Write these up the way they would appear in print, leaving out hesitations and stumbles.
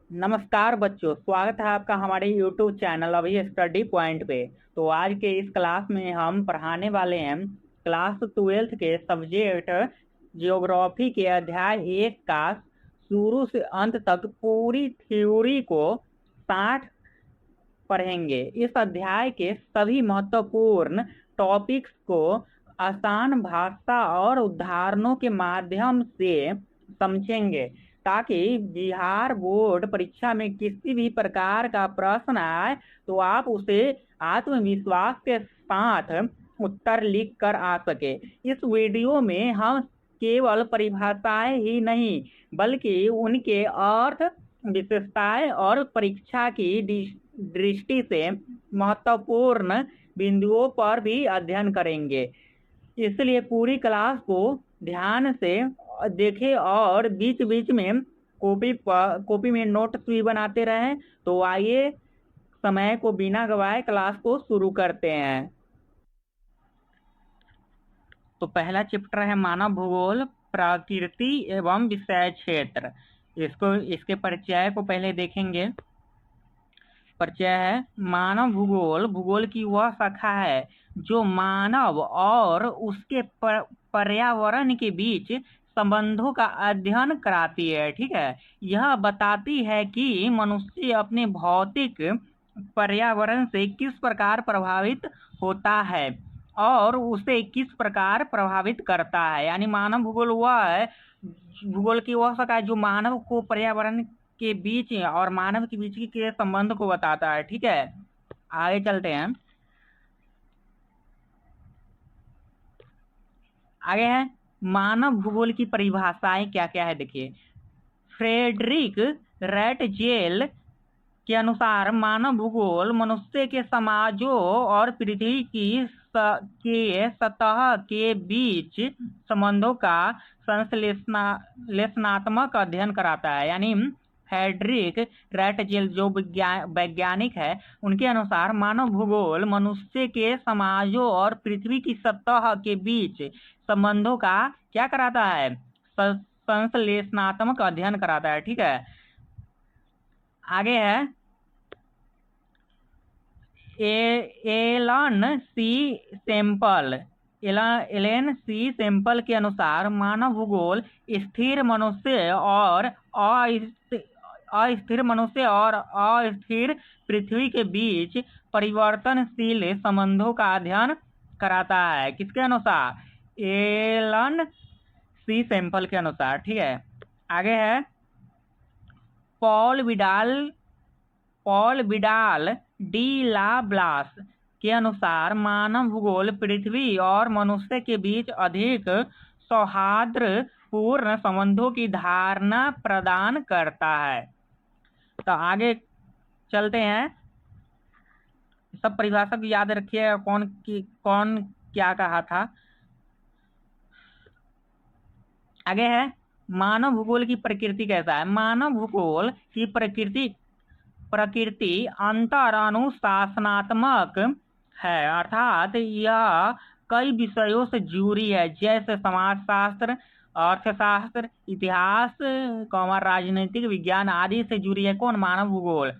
नमस्कार बच्चों, स्वागत है आपका हमारे YouTube चैनल अभी स्टडी पॉइंट पे। तो आज के इस क्लास में हम पढ़ाने वाले हैं क्लास 12th के सब्जेक्ट जियोग्राफी के अध्याय 1 का शुरू से अंत तक पूरी थ्योरी को 60 पढ़ेंगे। इस अध्याय के सभी महत्वपूर्ण टॉपिक्स को आसान भाषा और उदाहरणों के माध्यम से समझेंगे, ताकि बिहार बोर्ड परीक्षा में किसी भी प्रकार का प्रश्न आए तो आप उसे आत्मविश्वास के साथ उत्तर लिख कर आ सके। इस वीडियो में हम केवल परिभाषाएं ही नहीं, बल्कि उनके अर्थ, विशेषताएं और परीक्षा की दृष्टि से महत्वपूर्ण बिंदुओं पर भी अध्ययन करेंगे। इसलिए पूरी क्लास को ध्यान से देखें और बीच बीच में कॉपी में नोट्स भी बनाते रहें। तो आइए समय को बिना गवाए क्लास को शुरू करते हैं। तो पहला चैप्टर है मानव भूगोल, प्रकृति एवं विषय क्षेत्र। इसके परिचय को पहले देखेंगे। परिचय है मानव भूगोल। भूगोल की वह शाखा है जो मानव और उसके पर्यावरण के बीच संबंधों का अध्ययन कराती है। ठीक है, यह बताती है कि मनुष्य अपने भौतिक पर्यावरण से किस प्रकार प्रभावित होता है और उसे किस प्रकार प्रभावित करता है। यानी मानव भूगोल वह है, भूगोल की वह शाखा है जो मानव को पर्यावरण के बीच और मानव के बीच के संबंध को बताता है। ठीक है, आगे चलते हैं। आगे है मानव भूगोल की परिभाषाएं क्या क्या है, देखिए। फ्रेडरिक रैटजेल के अनुसार मानव भूगोल मनुष्य के समाजों और पृथ्वी के सतह के बीच संबंधों का संश्लेषणात्मक अध्ययन कराता है। यानी फ्रेडरिक रैटजेल जो वैज्ञानिक है, उनके अनुसार मानव भूगोल मनुष्य के समाजों और पृथ्वी की सतह के बीच संबंधों का क्या कराता है, संश्लेषणात्मक अध्ययन कराता है। ठीक है, आगे है एलन सी सैंपल के अनुसार मानव भूगोल स्थिर मनुष्य और अस्थिर मनुष्य और अस्थिर पृथ्वी के बीच परिवर्तनशील संबंधों का अध्ययन कराता है। किसके अनुसार? एलन सी सैंपल के अनुसार। ठीक है, आगे है पॉल विडाल डी ला ब्लास के अनुसार मानव भूगोल पृथ्वी और मनुष्य के बीच अधिक सौहार्दपूर्ण संबंधों की धारणा प्रदान करता है। तो आगे चलते हैं। सब परिभाषा को याद रखिए, कौन क्या कहा था। आगे है मानव भूगोल की प्रकृति कैसा है। मानव भूगोल की प्रकृति अंतर अनुशासनात्मक है, अर्थात यह कई विषयों से जुड़ी है, जैसे समाजशास्त्र, अर्थशास्त्र, इतिहास, राजनीतिक विज्ञान आदि से जुड़ी है। कौन? मानव भूगोल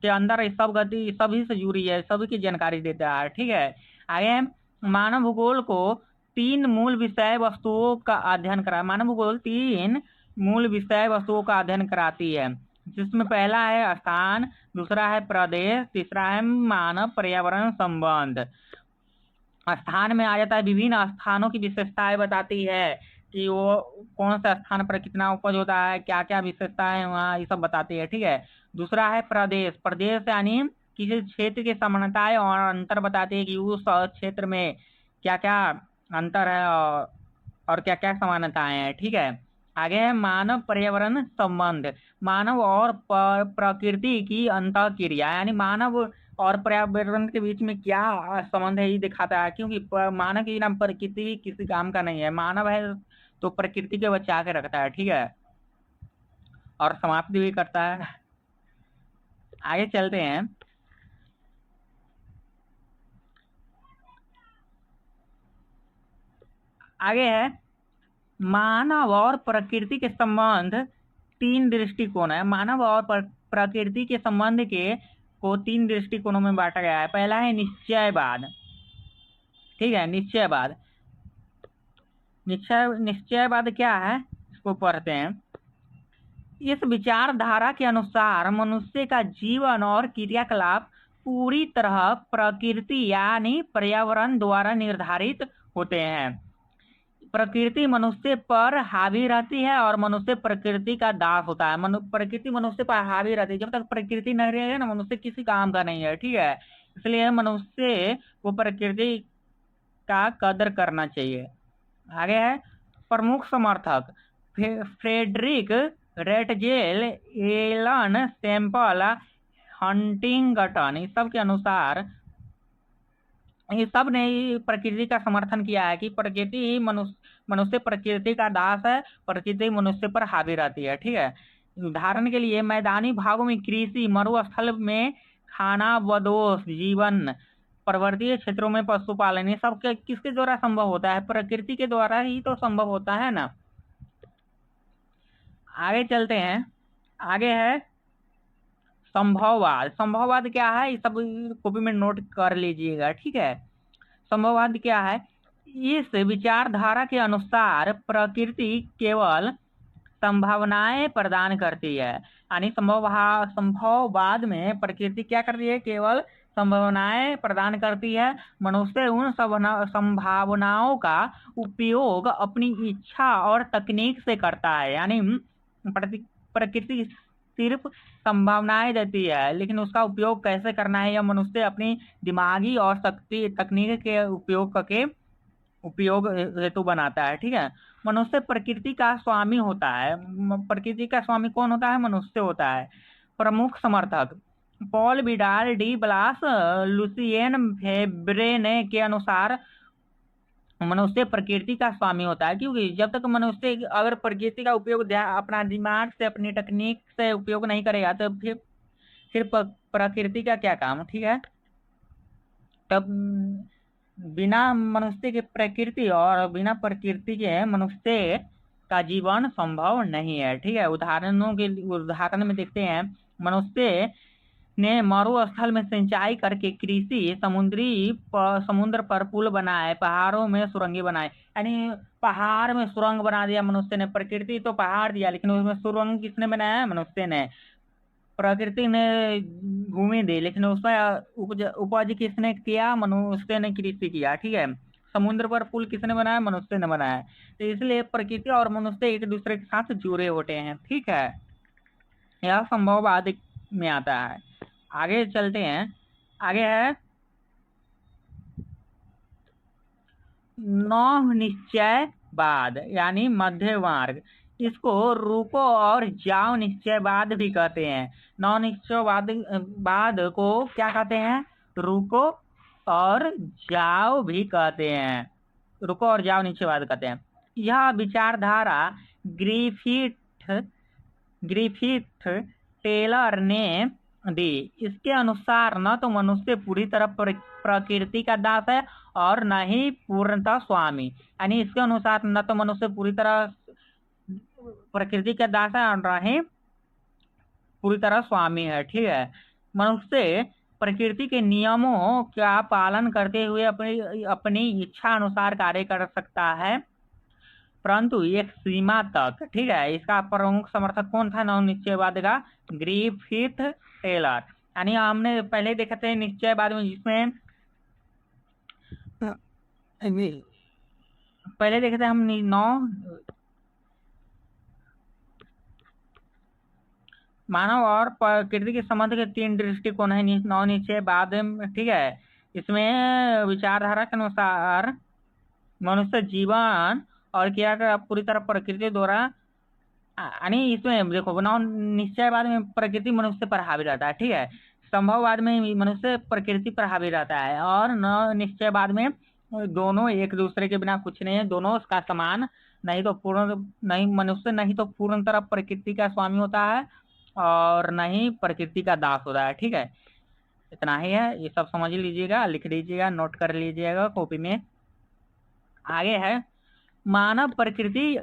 के अंदर सभी से जुड़ी है, सभी की जानकारी देता है। ठीक है, आगे मानव भूगोल को 3 मूल विषय वस्तुओं का अध्ययन करा। मानव भूगोल 3 मूल विषय वस्तुओं का अध्ययन कराती है, जिसमें पहला है स्थान, दूसरा है प्रदेश, तीसरा है मानव पर्यावरण संबंध। स्थान में आ जाता है, विभिन्न स्थानों की विशेषताएं बताती है कि वो कौन से स्थान पर कितना उपज होता है, क्या क्या विशेषताएं है वहाँ, ये सब बताती है। ठीक है, दूसरा है प्रदेश। प्रदेश यानी किसी क्षेत्र की समानताएं और अंतर बताती है कि उस क्षेत्र में क्या क्या अंतर है और क्या क्या समानताएं हैं। ठीक है, आगे है मानव पर्यावरण संबंध। मानव और प्रकृति की अंतःक्रिया, यानी मानव और पर्यावरण के बीच में क्या संबंध है, ये दिखाता है। क्योंकि मानव के नाम प्रकृति किसी काम का नहीं है। मानव है तो प्रकृति के बचा के रखता है। ठीक है, और समाप्ति भी करता है। आगे चलते हैं। आगे है मानव और प्रकृति के संबंध 3 दृष्टिकोण है। मानव और प्रकृति के संबंध के को 3 दृष्टिकोणों में बांटा गया है। पहला है निश्चयवाद, ठीक है, निश्चयवाद। निश्चयवाद क्या है, इसको पढ़ते हैं। इस विचारधारा के अनुसार मनुष्य का जीवन और क्रियाकलाप पूरी तरह प्रकृति यानी पर्यावरण द्वारा निर्धारित होते हैं। प्रकृति मनुष्य पर हावी रहती है और मनुष्य प्रकृति का दास होता है। प्रकृति मनुष्य पर हावी रहती है। जब तक प्रकृति नहीं रहेगी ना, मनुष्य किसी काम का नहीं है, ठीक है। इसलिए मनुष्य को प्रकृति का कदर करना चाहिए। आगे है प्रमुख समर्थक Friedrich Ratzel, Ellen Semple, Huntington, इस सब के अनुसार ये सब ने प्रकृति का समर्थन किया है कि प्रकृति मनुष्य प्रकृति का दास है, प्रकृति मनुष्य पर हावी रहती है, ठीक है। उदाहरण के लिए मैदानी भागों में कृषि, मरुस्थल में खानाबदोश जीवन, पर्वतीय क्षेत्रों में पशुपालन, ये सब किसके द्वारा संभव होता है? प्रकृति के द्वारा ही तो संभव होता है ना। आगे चलते हैं। आगे है संभववाद। संभववाद क्या है, इस सब कॉपी में नोट कर लीजिएगा, ठीक है। संभववाद क्या है? इस विचारधारा के अनुसार प्रकृति केवल संभावनाएं प्रदान करती है। यानी संभववाद में प्रकृति क्या करती है? केवल संभावनाएं प्रदान करती है। मनुष्य उन संभावनाओं का उपयोग अपनी इच्छा और तकनीक से करता है। यानी प्रकृति सिर्फ संभावनाएं देती है, लेकिन उसका उपयोग कैसे करना है यह मनुष्य अपनी दिमागी और तकनीक के उपयोग हेतु बनाता है, ठीक है। मनुष्य प्रकृति का स्वामी होता है। प्रकृति का स्वामी कौन होता है? मनुष्य होता है। प्रमुख समर्थक Paul Vidal de Blache, Lucien Febvre के अनुसार मनुष्य प्रकृति का स्वामी होता है, क्योंकि जब तक मनुष्य अगर प्रकृति का उपयोग अपना दिमाग से, अपनी तकनीक से उपयोग नहीं करेगा तो फिर प्रकृति का क्या काम, ठीक है। तब बिना मनुष्य के प्रकृति और बिना प्रकृति के मनुष्य का जीवन संभव नहीं है, ठीक है। उदाहरण में देखते हैं। मनुष्य ने मरुस्थल में सिंचाई करके कृषि, समुद्र पर पुल बनाए, पहाड़ों में सुरंगें बनाए। यानी पहाड़ में सुरंग बना दिया मनुष्य ने। प्रकृति तो पहाड़ दिया, लेकिन उसमें सुरंग किसने बनाया? मनुष्य ने। प्रकृति ने भूमि दी, लेकिन उसमें उपज किसने किया? मनुष्य ने कृषि किया, ठीक है। समुद्र पर पुल किसने बनाया? मनुष्य ने बनाया। तो इसलिए प्रकृति और मनुष्य एक दूसरे के साथ जुड़े होते हैं, ठीक है। यह संभववाद में आता है। आगे चलते हैं। आगे है नौ निश्चयवाद यानी मध्य मार्ग। इसको रुको और जाओ निश्चयवाद भी कहते हैं। नौ निश्चयवाद को क्या कहते हैं? रुको और जाओ भी कहते हैं। रुको और जाओ निश्चयवाद कहते हैं। यह विचारधारा ग्रिफिथ टेलर ने दी। इसके अनुसार न तो मनुष्य पूरी तरह प्रकृति का दास है और न ही पूर्णतः स्वामी। यानी इसके अनुसार न तो मनुष्य पूरी तरह प्रकृति का दास है और न ही पूरी तरह स्वामी है, ठीक है। मनुष्य प्रकृति के नियमों का पालन करते हुए अपनी इच्छा अनुसार कार्य कर सकता है, परंतु एक सीमा तक, ठीक है। इसका प्रमुख समर्थक कौन था नवनिश्चयवाद का? Griffith Taylor. यानी हमने पहले देखा थे निश्चयवाद में, जिसमें पहले देखे थे हम मानव और प्रकृति के संबंध के 3 दृष्टिकोण है नौ निश्चयवाद, ठीक है। इसमें विचारधारा के अनुसार मनुष्य जीवन और क्या पूरी तरह प्रकृति द्वारा, यानी इसमें देखो नौ निश्चयवाद में प्रकृति मनुष्य पर हावी रहता है, ठीक है। संभववाद में मनुष्य प्रकृति पर हावी रहता है, और नौ निश्चयवाद में दोनों एक दूसरे के बिना कुछ नहीं है, दोनों उसका समान। मनुष्य नहीं तो पूर्ण तरह प्रकृति का स्वामी होता है और नहीं प्रकृति का दास होता है, ठीक है। इतना ही है, ये सब समझ लीजिएगा, लिख लीजिएगा, नोट कर लीजिएगा कॉपी में। आगे है मानव प्रकृति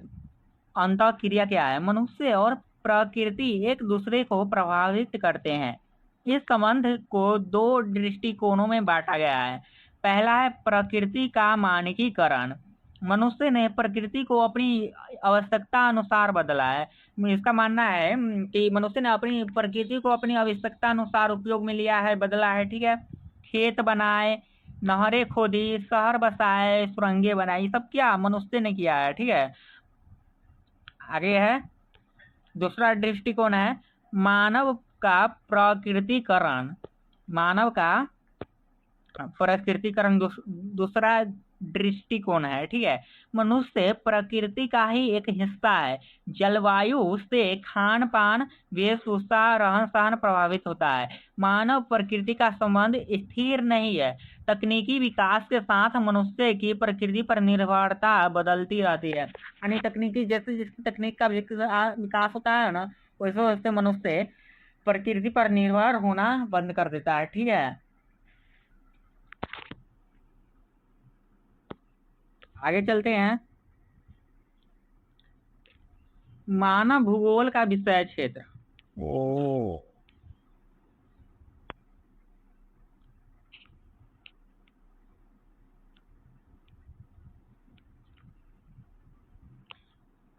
अंतःक्रिया क्या है? मनुष्य और प्रकृति एक दूसरे को प्रभावित करते हैं। इस संबंध को दो दृष्टिकोणों में बांटा गया है। पहला है प्रकृति का मानकीकरण। मनुष्य ने प्रकृति को अपनी आवश्यकता अनुसार बदला है। इसका मानना है कि मनुष्य ने अपनी प्रकृति को अपनी आवश्यकता अनुसार उपयोग में लिया है, बदला है। ठीक है, खेत बनाए, नहरें खोदी, शहर बसाए, सुरंगें बनाई, सब क्या मनुष्य ने किया है। ठीक है, आगे है दूसरा दृष्टिकोण है मानव का प्रकृतिकरण। मानव का प्रकृतिकरण दूसरा दृष्टिकोण है। ठीक है, मनुष्य प्रकृति का ही एक हिस्सा है। जलवायु से खान पान, वेशभूषा, रहन सहन प्रभावित होता है। मानव प्रकृति का संबंध स्थिर नहीं है। तकनीकी विकास के साथ मनुष्य की प्रकृति पर निर्भरता बदलती रहती है। यानी तकनीकी जैसे जैसे तकनीक का विकास होता है ना, वैसे वैसे मनुष्य प्रकृति पर निर्भर होना बंद कर देता है। ठीक है, आगे चलते हैं। मानव भूगोल का विषय क्षेत्र।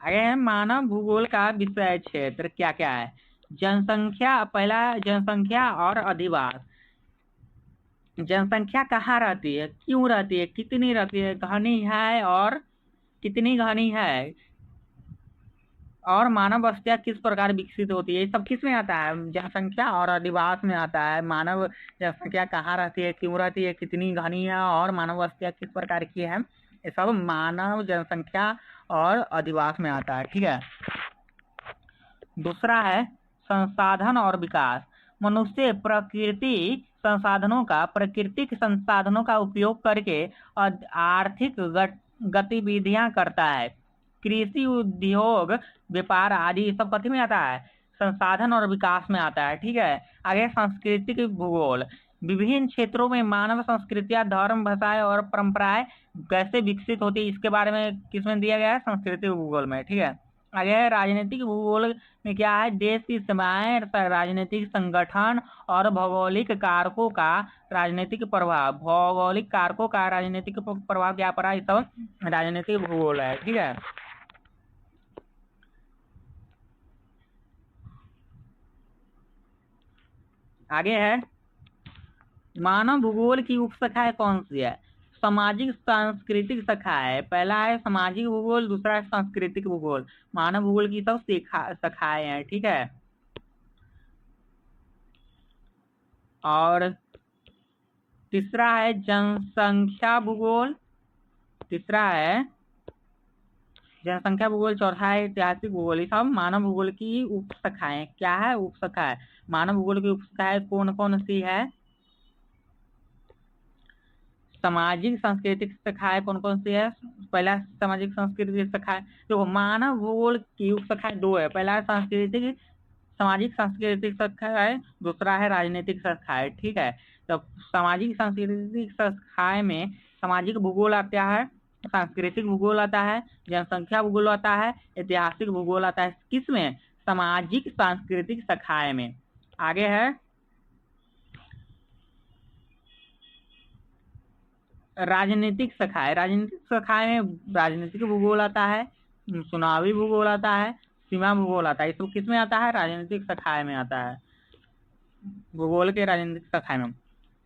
आगे है मानव भूगोल का विषय क्षेत्र क्या क्या है। जनसंख्या, पहला जनसंख्या और अधिवास। जनसंख्या कहाँ रहती है, क्यों रहती है, कितनी रहती है, घनी है और कितनी घनी है, और मानव बस्तियां किस प्रकार विकसित होती है, ये सब किस में आता है, जनसंख्या और अधिवास में आता है। मानव जनसंख्या कहाँ रहती है, क्यों रहती है, कितनी घनी है और मानव बस्तियां किस प्रकार की है, ये सब मानव जनसंख्या और अधिवास में आता है। ठीक है, दूसरा है संसाधन और विकास। मनुष्य प्राकृतिक संसाधनों का उपयोग करके आर्थिक गतिविधियां करता है। कृषि, उद्योग, व्यापार आदि सब कथी में आता है, संसाधन और विकास में आता है। ठीक है, आगे सांस्कृतिक भूगोल। विभिन्न क्षेत्रों में मानव संस्कृतियां, धर्म, भाषाएं और परंपराएं कैसे विकसित होती है, इसके बारे में किसमें दिया गया है, सांस्कृतिक भूगोल में। ठीक है, आगे है राजनीतिक भूगोल में क्या है, देश की सीमाएं, राजनीतिक संगठन और भौगोलिक कारकों का राजनीतिक प्रभाव। भौगोलिक कारकों का राजनीतिक प्रभाव क्या पड़ा, ये सब राजनीतिक भूगोल है। ठीक है, आगे है मानव भूगोल की उपशाखाएं कौन सी है। सामाजिक सांस्कृतिक शाखा है। पहला है सामाजिक भूगोल, दूसरा है सांस्कृतिक भूगोल। मानव भूगोल की सब शाखाएं हैं। ठीक है, और तीसरा है जनसंख्या भूगोल। तीसरा है जनसंख्या भूगोल, चौथा है ऐतिहासिक भूगोल। ये सब मानव भूगोल की उपशाखाएं। क्या है, उपशाखाएं। मानव भूगोल की उपशाखाएं कौन कौन सी है, सामाजिक सांस्कृतिक शाखाएं कौन कौन सी है। पहला सामाजिक सांस्कृतिक शाखाएं, देखो मानव भूगोल की उपशाखाएं दो है। पहला है सामाजिक सांस्कृतिक शाखाएं, दूसरा है राजनीतिक शाखाएं। ठीक है, तो सामाजिक सांस्कृतिक शाखाएं में सामाजिक भूगोल आता है, सांस्कृतिक भूगोल आता है, जनसंख्या भूगोल आता है, ऐतिहासिक भूगोल आता है। किसमें, सामाजिक सांस्कृतिक शाखाएं में। आगे है राजनीतिक शाखाएं। राजनीतिक शाखाएं में राजनीतिक भूगोल आता है, चुनावी भूगोल आता है, सीमा भूगोल आता है। ये सब किसमें आता है, राजनीतिक शाखाएं में आता है, भूगोल के राजनीतिक शाखाएं में।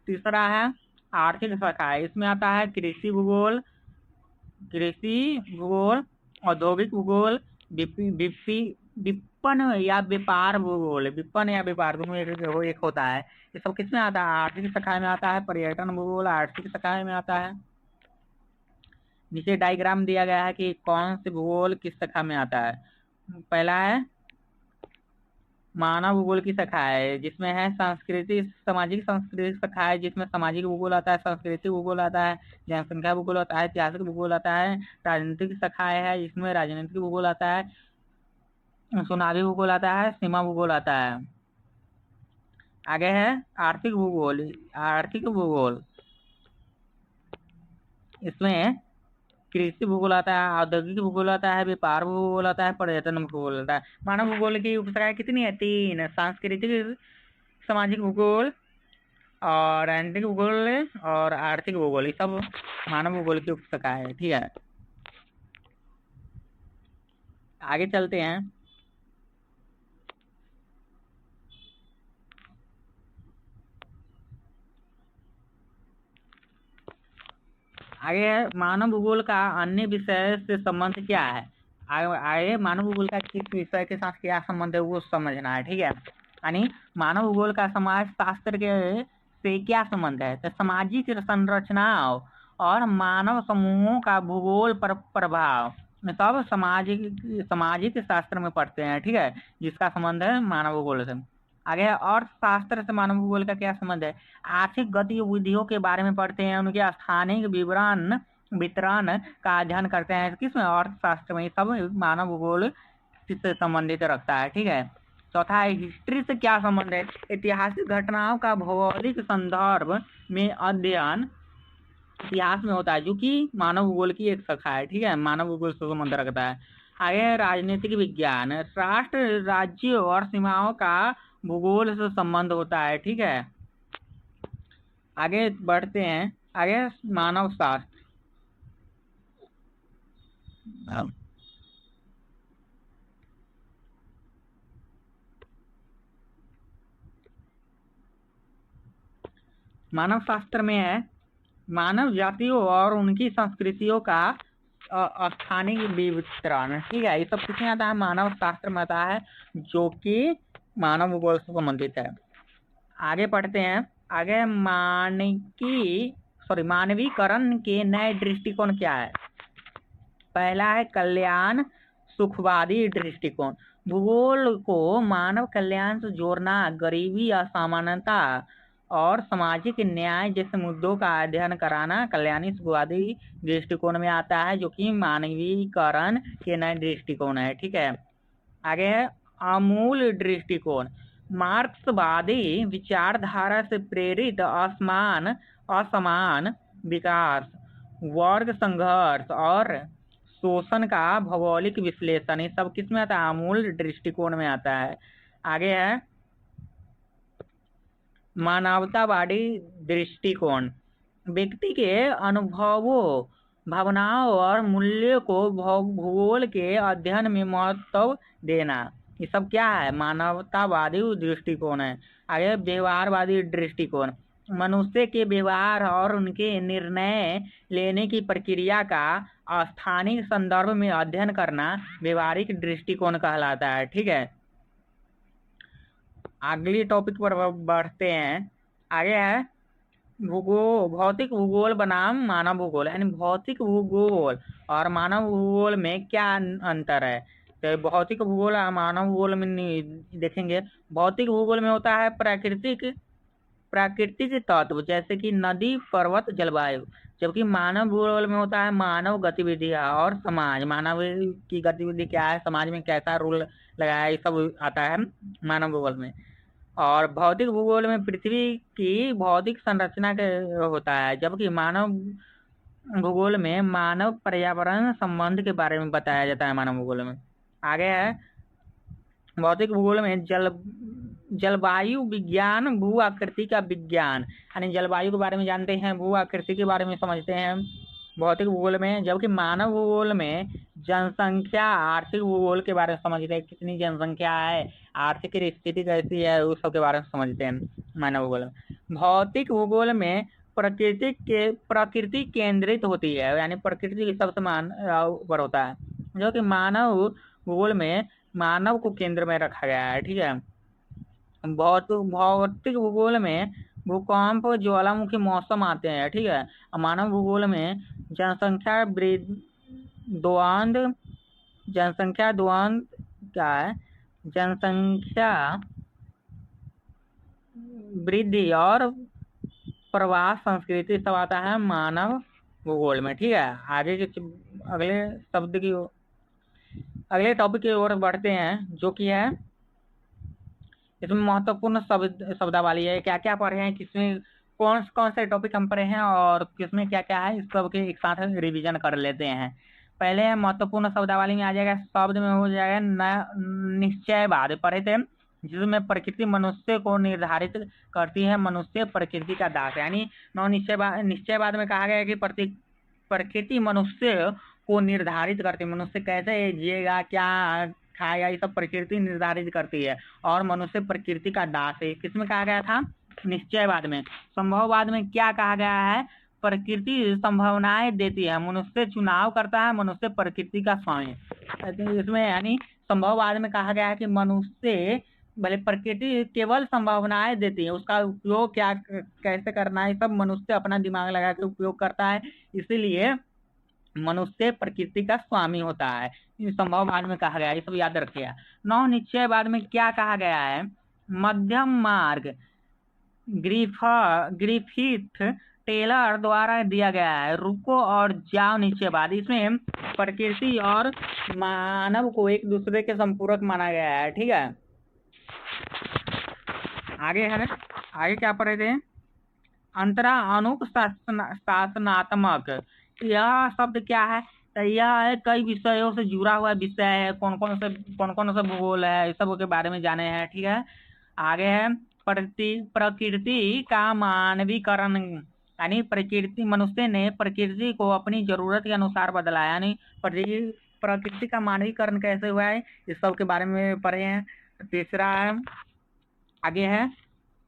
तीसरा है आर्थिक शाखा, इसमें आता है कृषि भूगोल, औद्योगिक भूगोल, विपणन या व्यापार भूगोल। विपणन या व्यापार दोनों एक होता है। ये सब किसमें आता है, आर्थिक शाखा में आता है। पर्यटन भूगोल आर्थिक शाखा में आता है। नीचे डायग्राम दिया गया है कि कौन से भूगोल किस शाखा में आता है। पहला है मानव भूगोल की शाखा है, जिसमें है सामाजिक सांस्कृतिक शाखा है, जिसमें सामाजिक भूगोल आता है, सांस्कृतिक भूगोल आता है, जनसंख्या भूगोल आता है, ऐतिहासिक भूगोल आता है। राजनीतिक शाखाएं है, जिसमें राजनीतिक भूगोल आता है, चुनावी भूगोल आता है, सीमा भूगोल आता है। आगे है आर्थिक भूगोल। इसमें कृषि भूगोल आता है, औद्योगिक भूगोल आता है, व्यापार भूगोल आता है, पर्यटन भूगोल आता है। मानव भूगोल की उपशाखाएं कितनी है? 3। सांस्कृतिक सामाजिक भूगोल और राजनीतिक भूगोल और आर्थिक भूगोल, ये सब मानव भूगोल की उपशाखा है। ठीक है, आगे चलते हैं। आगे मानव भूगोल का अन्य विषय से संबंध क्या है? आगे मानव भूगोल का किस विषय के साथ क्या संबंध है वो समझना है। ठीक है, यानी मानव भूगोल का समाज शास्त्र के से क्या संबंध है? तो सामाजिक संरचनाओं और मानव समूहों का भूगोल पर प्रभाव सब सामाजिक शास्त्र में पढ़ते हैं। ठीक है, जिसका संबंध है मानव भूगोल से। आगे अर्थशास्त्र से मानव भूगोल का क्या संबंध है? आर्थिक गतिविधियों के बारे में पढ़ते हैं, उनके स्थानिक वितरण का अध्ययन करते हैं। किसमें? अर्थशास्त्र में। सब मानव भूगोल से संबंधित रखता है। ठीक है, चौथा है हिस्ट्री से क्या संबंध है? ऐतिहासिक घटनाओं का भौगोलिक संदर्भ में अध्ययन इतिहास में होता है, जो कि मानव भूगोल की एक शाखा है। ठीक है, मानव भूगोल से संबंध रखता है। आगे राजनीतिक विज्ञान, राष्ट्र राज्यों और सीमाओं का भूगोल से संबंध होता है। ठीक है, आगे बढ़ते हैं। आगे मानव शास्त्र। मानव शास्त्र में है मानव जातियों और उनकी संस्कृतियों का स्थानिक वितरण। ठीक है, ये सब किसमें आता है? मानव शास्त्र में आता है, जो कि मानव भूगोल से संबंधित है। आगे पढ़ते हैं। आगे मानवीकरण के नए दृष्टिकोण क्या है? पहला है कल्याण सुखवादी दृष्टिकोण। भूगोल को मानव कल्याण से जोड़ना, गरीबी, असमानता और सामाजिक न्याय जैसे मुद्दों का अध्ययन कराना कल्याणी सुखवादी दृष्टिकोण में आता है, जो कि मानवीकरण के नए दृष्टिकोण है। ठीक है, आगे है आमूल दृष्टिकोण। मार्क्सवादी विचारधारा से प्रेरित असमान विकास, वर्ग संघर्ष और शोषण का भौगोलिक विश्लेषण, ये सब किसमें आता है? आमूल दृष्टिकोण में आता है। आगे है मानवतावादी दृष्टिकोण। व्यक्ति के अनुभवों, भावनाओं और मूल्यों को भूगोल के अध्ययन में महत्व देना, ये सब क्या है? मानवतावादी दृष्टिकोण है। आगे व्यवहारवादी दृष्टिकोण। मनुष्य के व्यवहार और उनके निर्णय लेने की प्रक्रिया का स्थानिक संदर्भ में अध्ययन करना व्यवहारिक दृष्टिकोण कहलाता है। ठीक है, अगली टॉपिक पर बढ़ते हैं। आगे है भौतिक भूगोल बनाम मानव भूगोल। यानी भौतिक भूगोल और मानव भूगोल में क्या अंतर है? तो भौतिक भूगोल और मानव भूगोल में देखेंगे। भौतिक भूगोल में होता है प्राकृतिक तत्व जैसे कि नदी, पर्वत, जलवायु, जबकि मानव भूगोल में होता है मानव गतिविधियां और समाज। मानव की गतिविधि क्या है, समाज में कैसा रोल लगाया है, ये सब आता है मानव भूगोल में। और भौतिक भूगोल में पृथ्वी की भौतिक संरचना के होता है, जबकि मानव भूगोल में मानव पर्यावरण संबंध के बारे में बताया जाता है मानव भूगोल में। आगे है भौतिक भूगोल में जलवायु विज्ञान, भू आकृति का विज्ञान, यानी जलवायु के बारे में जानते हैं, भू आकृति के बारे में समझते हैं भौतिक भूगोल में। जबकि मानव भूगोल में जनसंख्या, आर्थिक भूगोल के बारे में समझते हैं, कितनी जनसंख्या है, आर्थिक स्थिति कैसी है, उस सब के बारे में समझते हैं मानव भूगोल में। भौतिक भूगोल में प्रकृति केंद्रित होती है, यानी प्रकृति के सबसे ऊपर होता है, जो कि मानव भूगोल में मानव को केंद्र में रखा गया है। ठीक है, भौतिक भूगोल में भूकंप, ज्वालामुखी, मौसम आते हैं। ठीक है, मानव भूगोल में जनसंख्या द्वंद क्या है? जनसंख्या वृद्धि और प्रवास संस्कृति सब आता है मानव भूगोल में। ठीक है, आगे के अगले टॉपिक की ओर बढ़ते हैं, जो कि है इसमें महत्वपूर्ण शब्दावली है। क्या क्या पढ़े हैं, किसमें कौन कौन से टॉपिक हम पढ़े हैं और किसमें क्या क्या है, इस सब के एक साथ रिवीजन कर लेते हैं। पहले महत्वपूर्ण शब्दावली में आ जाएगा, शब्द में हो जाएगा निश्चयवाद पढ़े थे, जिसमें प्रकृति मनुष्य को निर्धारित करती है, मनुष्य प्रकृति का दास, यानी निश्चयवाद में कहा गया है कि प्रकृति मनुष्य को निर्धारित करती है, मनुष्य कैसे जिएगा, क्या खाएगा, ये सब प्रकृति निर्धारित करती है, और मनुष्य प्रकृति का दास है। किसमें कहा गया था? निश्चयवाद में। संभववाद में क्या कहा गया है? प्रकृति संभावनाएं देती है, मनुष्य चुनाव करता है, मनुष्य प्रकृति का स्वामी। इसमें यानी संभववाद में कहा गया है कि मनुष्य भले प्रकृति केवल संभावनाएं देती है, उसका उपयोग क्या कैसे करना है सब मनुष्य अपना दिमाग लगा के उपयोग करता है, इसीलिए मनुष्य प्रकृति का स्वामी होता है। संभववाद में कहा गया है, ये सब याद रखिएगा। नौ निश्चयवाद में क्या कहा गया है? मध्यम मार्ग ग्रिफिथ टेलर द्वारा दिया गया है, रुको और जाओ निश्चयवाद। इसमें प्रकृति और मानव को एक दूसरे के संपूरक माना गया है, ठीक है। आगे क्या पढ़े थे? अंतरा अनुक शासनात्मक, यह शब्द क्या है? तो यह है कई विषयों से जुड़ा हुआ विषय है, कौन कौन सा भूगोल है, इस सब के बारे में जाने हैं, ठीक है। आगे है प्रकृति का मानवीकरण, यानी प्रकृति मनुष्य ने प्रकृति को अपनी जरूरत के अनुसार बदला, यानी प्रकृति का मानवीकरण कैसे हुआ है, इस सब के बारे में पढ़े हैं। तीसरा है, आगे है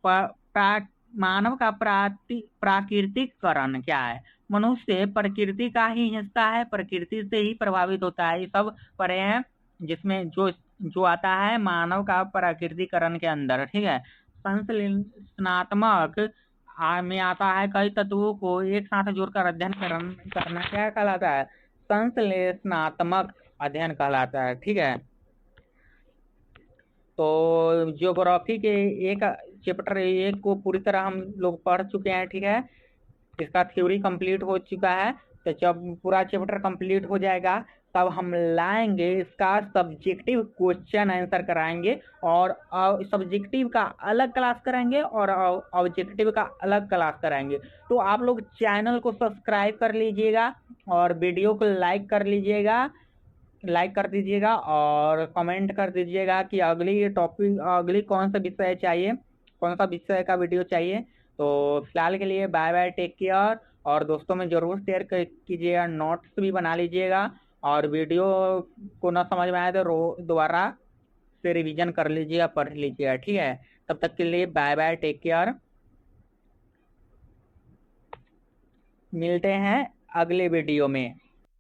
मानव का प्राकृतिककरण क्या है? मनुष्य प्रकृति का ही हिस्सा है, प्रकृति से ही प्रभावित होता है, ये सब पढ़े हैं, जिसमें जो आता है मानव का प्राकृतिकरण के अंदर, ठीक है। संश्लेषणात्मक में आता है कई तत्वों को एक साथ जोड़कर अध्ययन करना क्या कहलाता है? संश्लेषणात्मक अध्ययन कहलाता है, ठीक है। तो ज्योग्राफी के एक चैप्टर 1 को पूरी तरह हम लोग पढ़ चुके हैं, ठीक है। इसका थ्योरी कंप्लीट हो चुका है, तो जब पूरा चैप्टर कंप्लीट हो जाएगा तब हम लाएंगे इसका सब्जेक्टिव क्वेश्चन आंसर कराएंगे, और सब्जेक्टिव का अलग क्लास कराएंगे और ऑब्जेक्टिव का अलग क्लास कराएंगे। तो आप लोग चैनल को सब्सक्राइब कर लीजिएगा और वीडियो को लाइक कर दीजिएगा और कमेंट कर दीजिएगा कि अगली कौन सा विषय चाहिए, कौन सा विषय का वीडियो चाहिए। तो फिलहाल के लिए बाय बाय, टेक केयर, और दोस्तों में जरूर शेयर कीजिएगा, नोट्स भी बना लीजिएगा, और वीडियो को ना समझ में आए तो दोबारा से रिवीजन कर लीजिएगा, पढ़ लीजिएगा, ठीक है। तब तक के लिए बाय बाय, टेक केयर, मिलते हैं अगले वीडियो में।